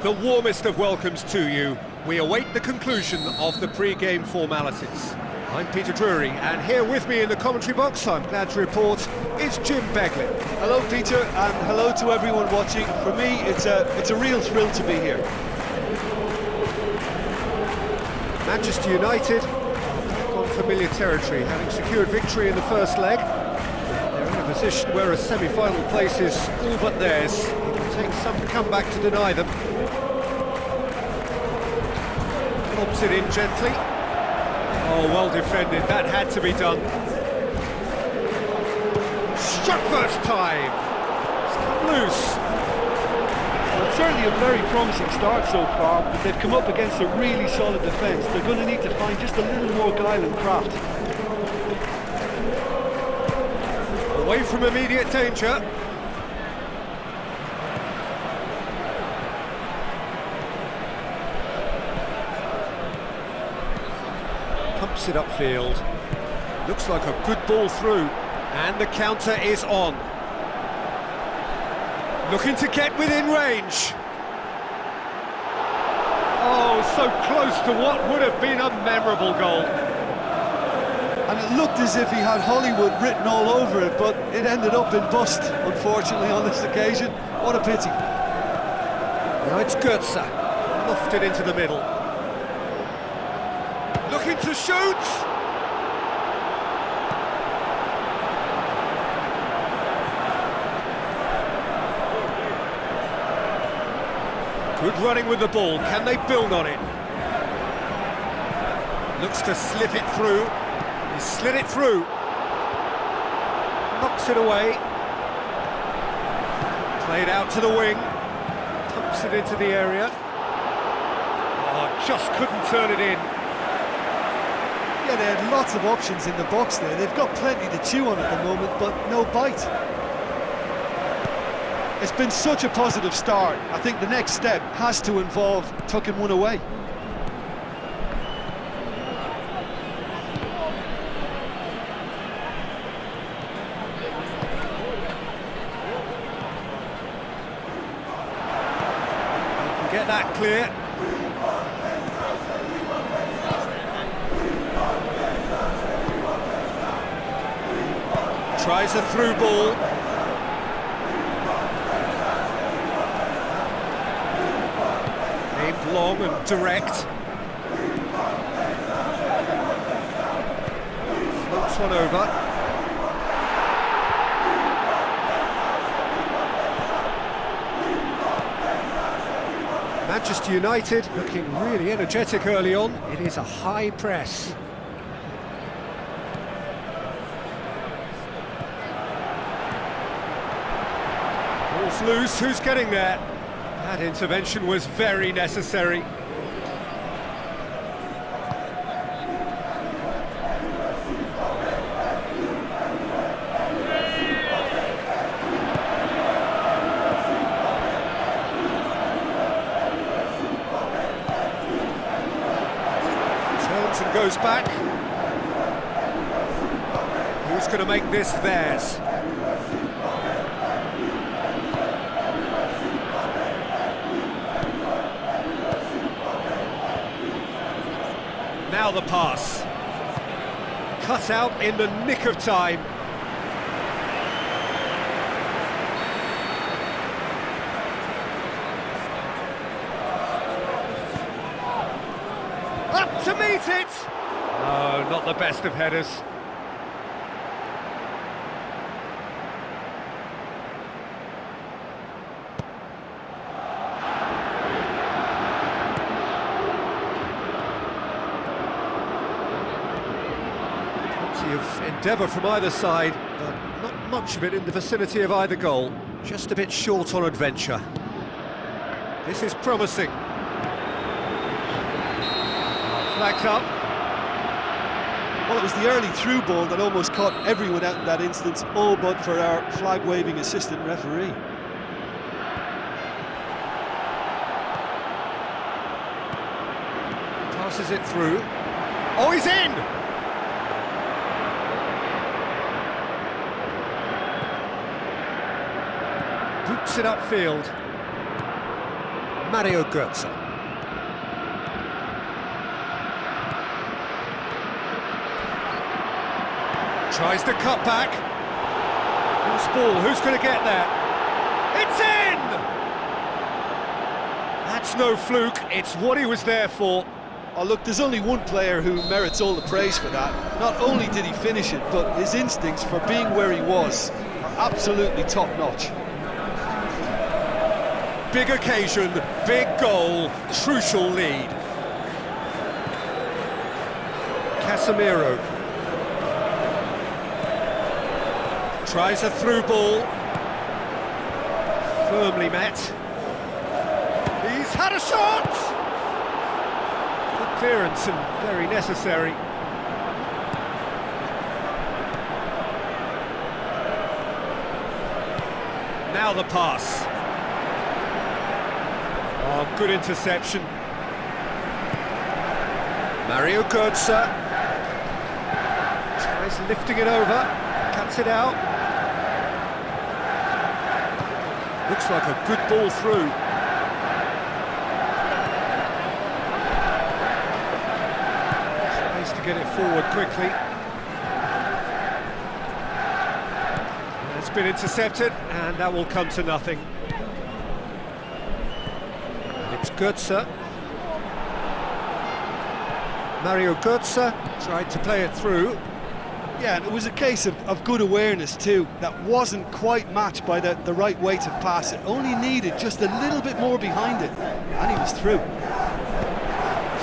The warmest of welcomes to you. We await the conclusion of the pre-game formalities. I'm Peter Drury, and here with me in the commentary box, I'm glad to report, is Jim Beglin. Hello Peter, and hello to everyone watching. For me, it's a real thrill to be here. Manchester United on familiar territory, having secured victory in the first leg. They're in a position where a semi-final place is all but theirs. It will take some comeback to deny them. Lobs it in gently. Oh, well defended, that had to be done. Struck first time. It's come loose. Well, it's certainly a very promising start so far, but they've come up against a really solid defence. They're going to need to find just a little more guile and craft. Away from immediate danger. Pumps it upfield. Looks like a good ball through. And the counter is on. Looking to get within range. Oh, so close to what would have been a memorable goal. And it looked as if he had Hollywood written all over it, but it ended up in bust, unfortunately, on this occasion. What a pity. Now it's Goetze. Lofted into the middle. Looking to shoot! Good running with the ball, can they build on it? Looks to slip it through. He slid it through. Knocks it away. Played out to the wing. Pumps it into the area. Oh, just couldn't turn it in. Yeah, they had lots of options in the box there. They've got plenty to chew on at the moment, but no bite. It's been such a positive start. I think the next step has to involve tucking one away. You can get that clear. Tries a through ball. Aimed long and direct. Floats one over. Manchester United looking really energetic early on. It is a high press. Ball's loose, who's getting there? That intervention was very necessary. Turns and goes back. Who's going to make this theirs? Now the pass. Cut out in the nick of time. Up to meet it! Oh, not the best of headers. Of endeavour from either side, but not much of it in the vicinity of either goal. Just a bit short on adventure. This is promising. Flags up. Well, it was the early through ball that almost caught everyone out in that instance, all but for our flag-waving assistant referee. Passes it through. Oh, he's in! Boots it upfield. Mario Götze. Tries the cut back. Who's ball? Who's going to get there? It's in! That's no fluke, it's what he was there for. Oh look, there's only one player who merits all the praise for that. Not only did he finish it, but his instincts for being where he was are absolutely top-notch. Big occasion, big goal, crucial lead. Casemiro. Tries a through ball. Firmly met. He's had a shot! Good clearance and very necessary. Now the pass. Oh, good interception. Mario Götze. Tries lifting it over. Cuts it out. Looks like a good ball through. Tries to get it forward quickly. It's been intercepted, and that will come to nothing. And it's Götze. Mario Götze tried to play it through. Yeah, and it was a case of good awareness too. That wasn't quite matched by the right weight of pass. It only needed just a little bit more behind it, and he was through.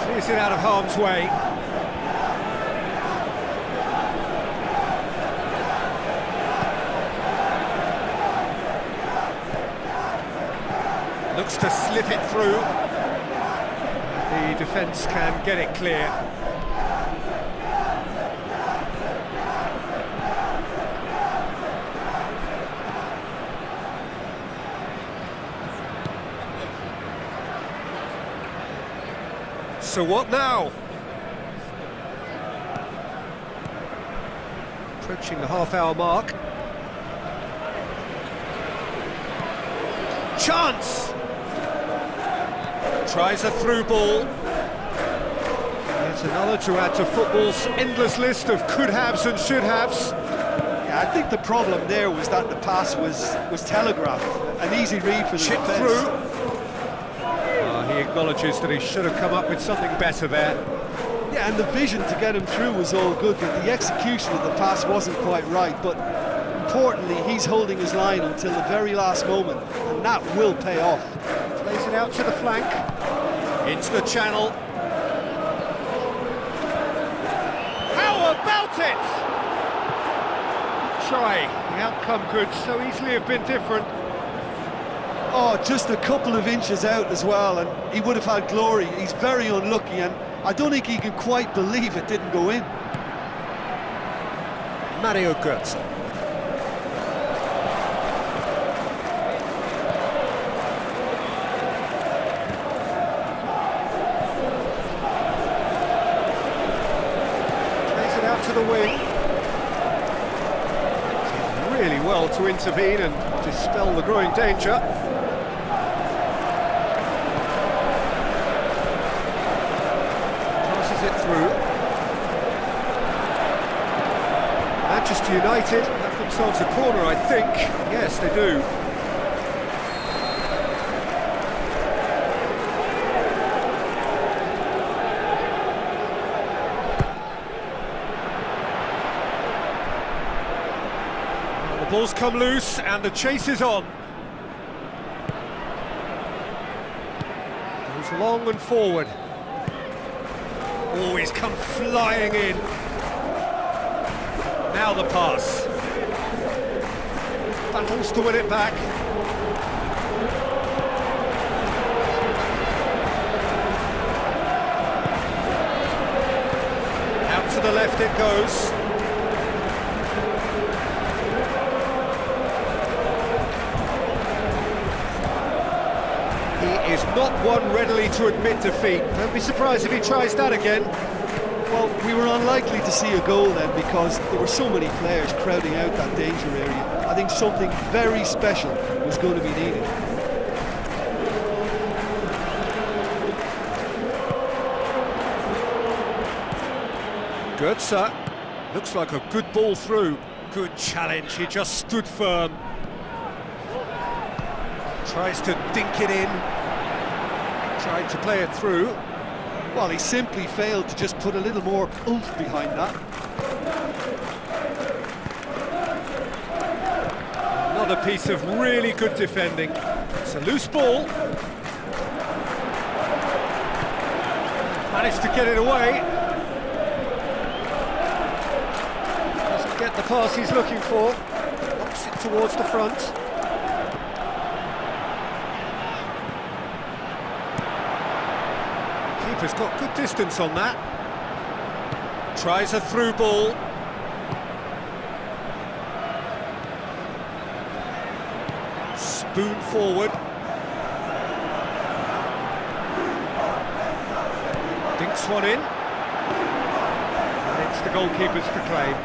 Clears it out of harm's way. Looks to slip it through. The defence can get it clear. So what now? Approaching the half-hour mark. Chance! Tries a through ball. Yet another to add to football's endless list of could-haves and should-haves. Yeah, I think the problem there was that the pass was telegraphed. An easy read for the Chip defence. through. He acknowledges that he should have come up with something better there. Yeah, and the vision to get him through was all good, but the execution of the pass wasn't quite right. But importantly, he's holding his line until the very last moment, and that will pay off. Plays it out to the flank, into the channel. How about it? Good try. The outcome could so easily have been different. Oh, just a couple of inches out as well, and he would have had glory. He's very unlucky, and I don't think he can quite believe it didn't go in. Mario Götze. Plays it out to the wing. Did really well to intervene and dispel the growing danger. It through. Manchester United have themselves a corner, I think. Yes, they do. Well, the ball's come loose and the chase is on. Goes long and forward. Oh, he's come flying in. Now the pass. Battles to win it back. Out to the left it goes. He is not one readily to admit defeat. Don't be surprised if he tries that again. Well, we were unlikely to see a goal then because there were so many players crowding out that danger area. I think something very special was going to be needed. Goetze, looks like a good ball through. Good challenge, he just stood firm. Tries to dink it in. Tried to play it through. Well, he simply failed to just put a little more oomph behind that. Another piece of really good defending. It's a loose ball. Managed to get it away. Doesn't get the pass he's looking for. Knocks it towards the front. Keeper's got good distance on that. Tries a through ball. Spoon forward. Dinks one in. And it's the goalkeeper's to claim.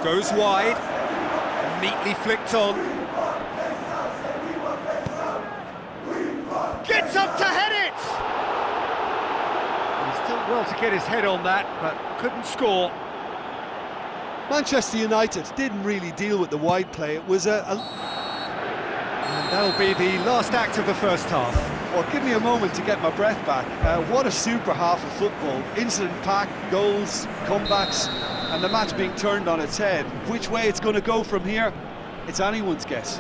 Goes wide, neatly flicked on. Gets up to head it! He's done well to get his head on that, but couldn't score. Manchester United didn't really deal with the wide play. It was And that'll be the last act of the first half. Well, give me a moment to get my breath back. What a super half of football. Incident-packed, goals, comebacks, and the match being turned on its head. Which way it's going to go from here, it's anyone's guess.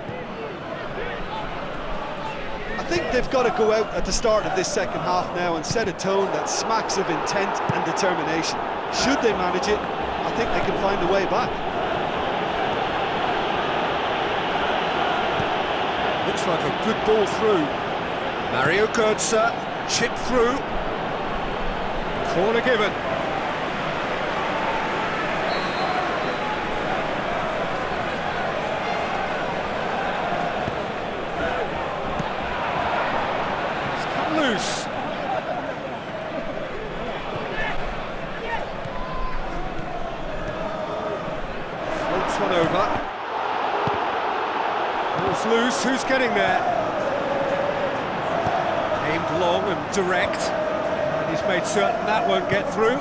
I think they've got to go out at the start of this second half now and set a tone that smacks of intent and determination. Should they manage it, I think they can find a way back. Looks like a good ball through. Mario Goetze, chip through. Corner given. It's come loose. Floats one over. Ball's loose, who's getting there? Aimed long and direct, and he's made certain that won't get through.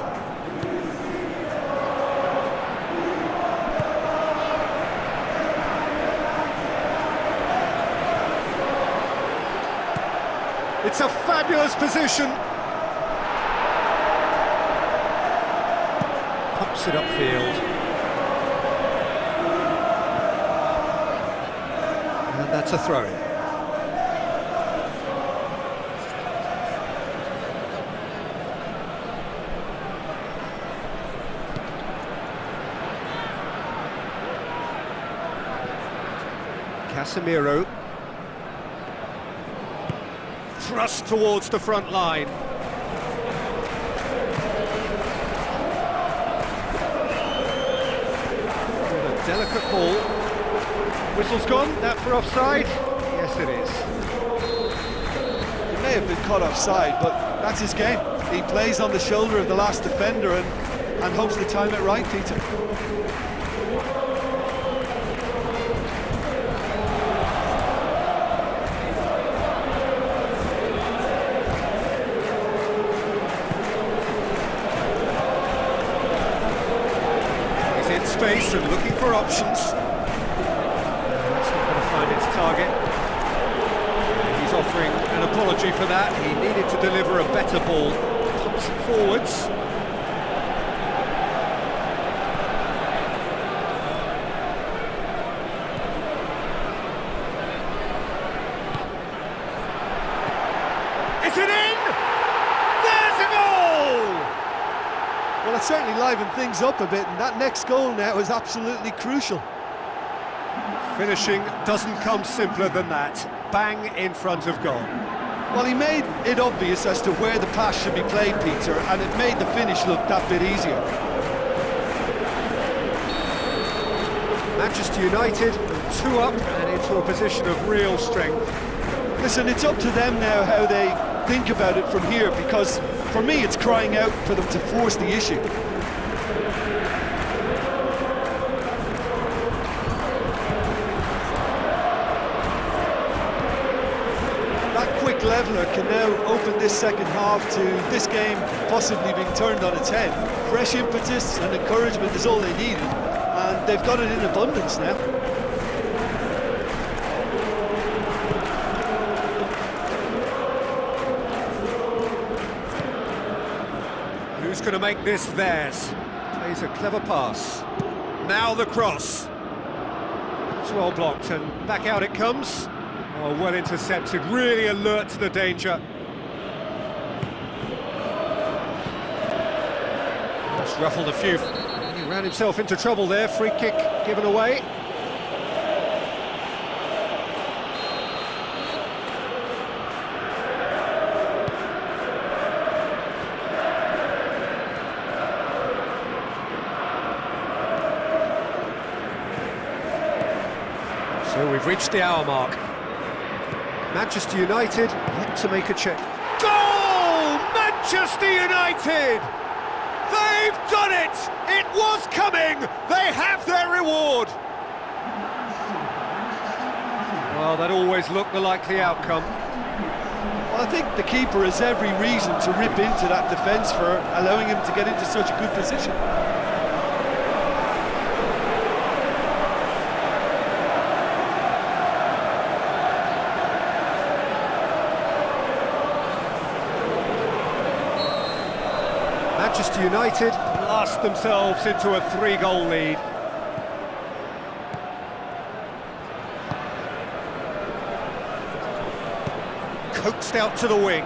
It's a fabulous position. Pumps it upfield. And that's a throw-in. Casemiro. Thrust towards the front line. What a delicate ball. Whistle's gone, that for offside? Yes it is. He may have been caught offside, but that's his game. He plays on the shoulder of the last defender and hopes to time it right, Peter. Space and looking for options. It's not going to find its target. He's offering an apology for that. He needed to deliver a better ball. Pumps it forwards. Is it in? There's a goal! Well, it certainly livened things up a bit, and that next goal now is absolutely crucial. Finishing doesn't come simpler than that. Bang in front of goal. Well, he made it obvious as to where the pass should be played, Peter, and it made the finish look that bit easier. Manchester United 2 up and into a position of real strength. Listen, it's up to them now how they think about it from here, because for me it's crying out for them to force the issue. leveller can now open this second half to this game possibly being turned on its head. Fresh impetus and encouragement is all they needed, and they've got it in abundance now. Who's going to make this theirs? Plays a clever pass. Now the cross. It's well blocked and back out it comes. Oh, well intercepted, really alert to the danger. Just ruffled a few. He ran himself into trouble there, free kick given away. So we've reached the hour mark. Manchester United yet to make a change. Goal! Manchester United! They've done it! It was coming! They have their reward! Well, that always looked the likely outcome. Well, I think the keeper has every reason to rip into that defence for allowing him to get into such a good position. Manchester United blast themselves into a 3-goal lead. Coaxed out to the wing.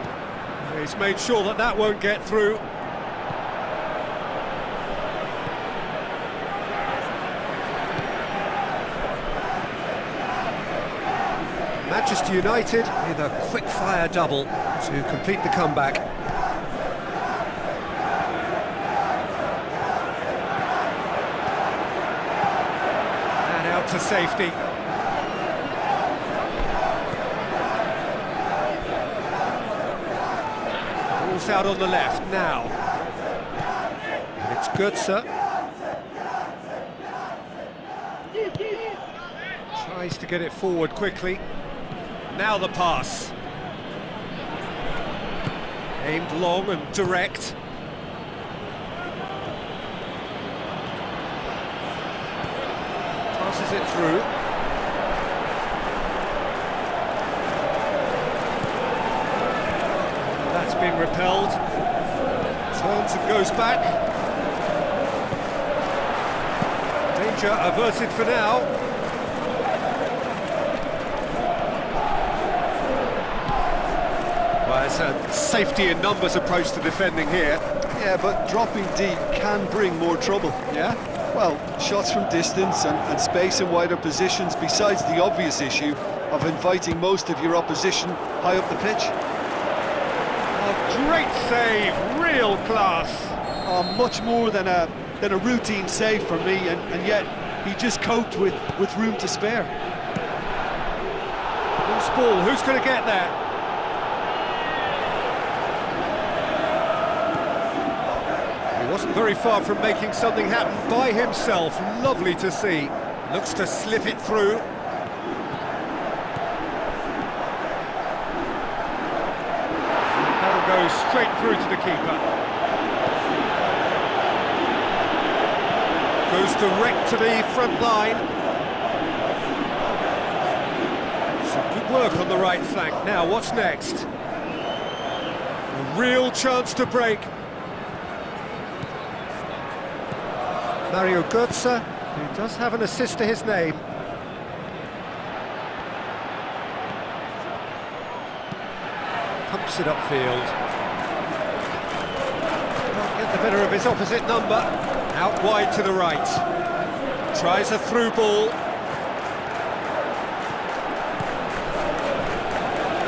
He's made sure that that won't get through. Manchester United with a quick-fire double to complete the comeback. To safety. Ball's out on the left now. And it's Götze. Tries to get it forward quickly. Now the pass. Aimed long and direct. Passes it through. That's been repelled. Turns and goes back. Danger averted for now. Well, it's a safety in numbers approach to defending here. Yeah, but dropping deep can bring more trouble. Yeah? Well, shots from distance and space in wider positions, besides the obvious issue of inviting most of your opposition high up the pitch. A great save, real class. Much more than a routine save for me, and yet he just coped with room to spare. Loose ball, who's going to get there? Wasn't very far from making something happen by himself. Lovely to see. Looks to slip it through. That'll go straight through to the keeper. Goes direct to the front line. Some good work on the right flank. Now, what's next? A real chance to break. Mario Götze, who does have an assist to his name. Pumps it upfield. Can't get the better of his opposite number. Out wide to the right. Tries a through ball.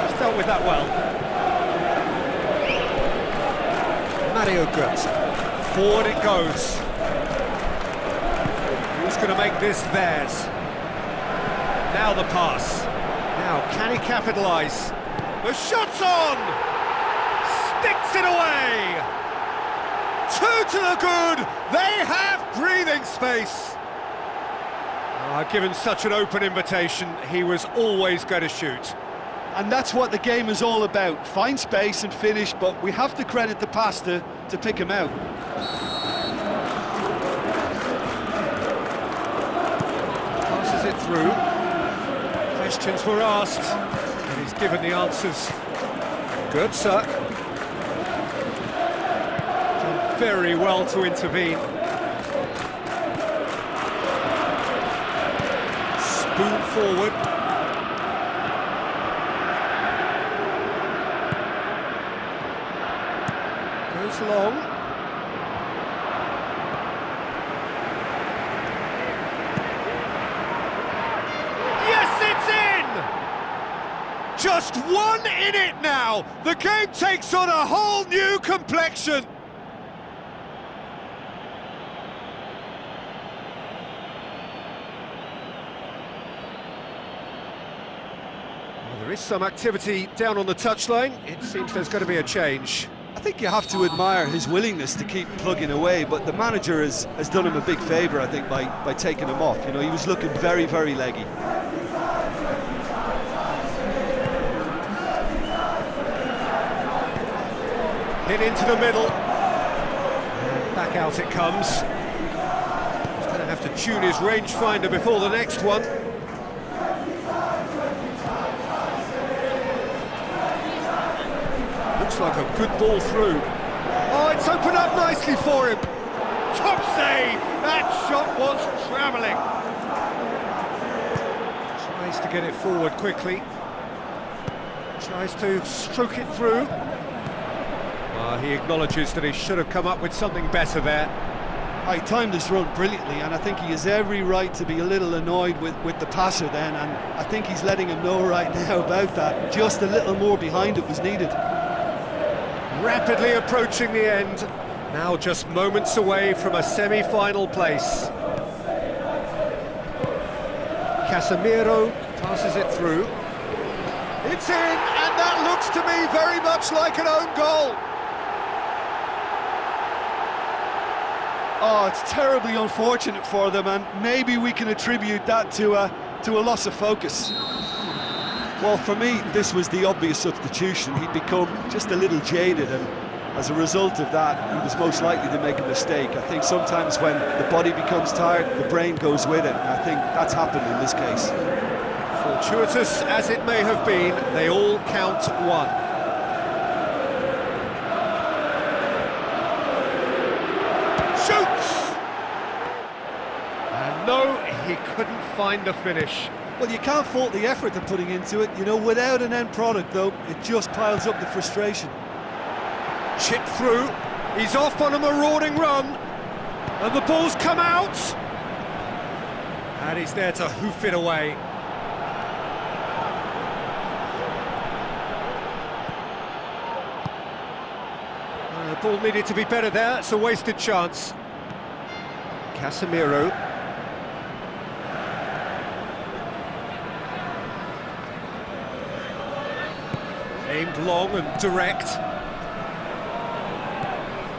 He's dealt with that well. Mario Götze. Forward it goes. Who's going to make this theirs? Now the pass. Now, can he capitalise? The shot's on! Sticks it away! 2 to the good! They have breathing space! Given such an open invitation, he was always going to shoot. And that's what the game is all about. Find space and finish, but we have to credit the pass to pick him out. Passes it through. Questions were asked, and he's given the answers. Good, sir. Done very well to intervene. Spoon forward. Goes long. Yes, it's in! Just one in it now. The game takes on a whole new complexion. Well, there is some activity down on the touchline. It seems there's going to be a change. I think you have to admire his willingness to keep plugging away, but the manager has done him a big favour, I think, by taking him off. You know, he was looking very, very leggy. Hit into the middle. And back out it comes. He's going to have to tune his rangefinder before the next one. Looks like a good ball through. Oh, it's opened up nicely for him. Top save! That shot was travelling. Tries to get it forward quickly. Tries to stroke it through. He acknowledges that he should have come up with something better there. He timed his run brilliantly, and I think he has every right to be a little annoyed with the passer then, and I think he's letting him know right now about that. Just a little more behind it was needed. Rapidly approaching the end, now just moments away from a semi-final place. Casemiro passes it through. It's in, and that looks to me very much like an own goal. Oh, it's terribly unfortunate for them, and maybe we can attribute that to a loss of focus. Well, for me, this was the obvious substitution. He'd become just a little jaded, and as a result of that, he was most likely to make a mistake. I think sometimes when the body becomes tired, the brain goes with it, and I think that's happened in this case. Fortuitous as it may have been, they all count one. Shoots! And no, he couldn't find the finish. Well, you can't fault the effort they're putting into it. You know, without an end product, though, it just piles up the frustration. Chipped through, he's off on a marauding run, and the ball's come out! And he's there to hoof it away. The ball needed to be better there, it's a wasted chance. Casemiro. Aimed long and direct.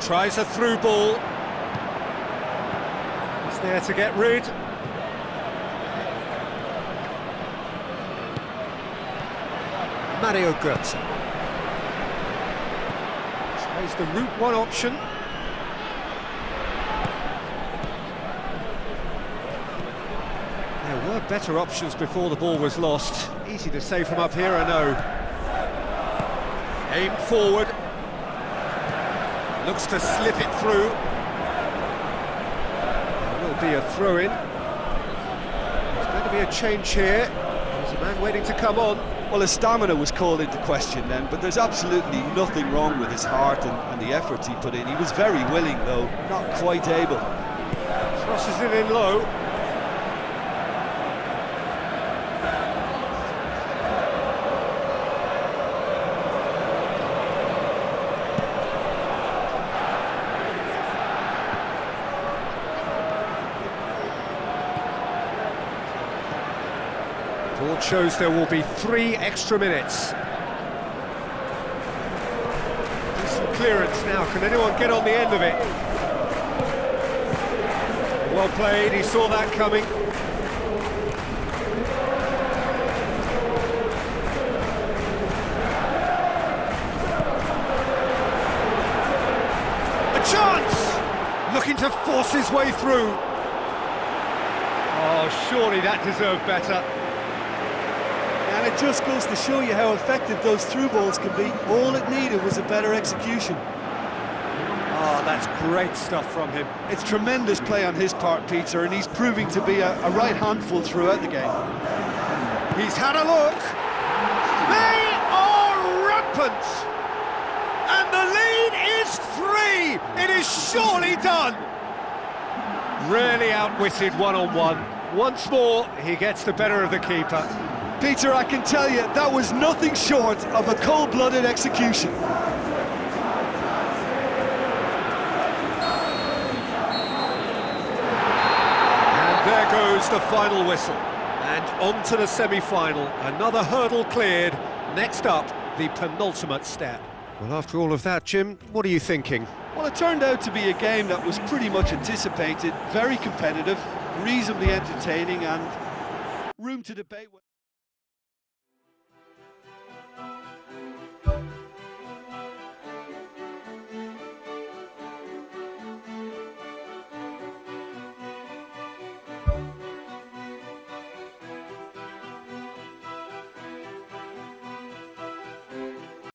Tries a through ball. He's there to get rid. Mario Götze. Tries the route one option. There were better options before the ball was lost. Easy to say from up here, I know. Aimed forward. Looks to slip it through. There will be a throw-in. There's going to be a change here. There's a man waiting to come on. Well, his stamina was called into question then, but there's absolutely nothing wrong with his heart and the efforts he put in. He was very willing, though, not quite able. Crosses it in low. Board shows there will be 3 extra minutes. Decent clearance now, can anyone get on the end of it? Well played, he saw that coming. to force his way through. Oh, surely that deserved better. And it just goes to show you how effective those through balls can be. All it needed was a better execution. Oh, that's great stuff from him. It's tremendous play on his part, Peter, and he's proving to be a right handful throughout the game. He's had a look. They are rampant. And the lead is 3. It is surely done. Really outwitted one-on-one. Once more, he gets the better of the keeper. Peter, I can tell you, that was nothing short of a cold-blooded execution. And there goes the final whistle. And on to the semi-final. Another hurdle cleared. Next up, the penultimate step. Well, after all of that, Jim, what are you thinking? Well, it turned out to be a game that was pretty much anticipated, very competitive, reasonably entertaining, and room to debate.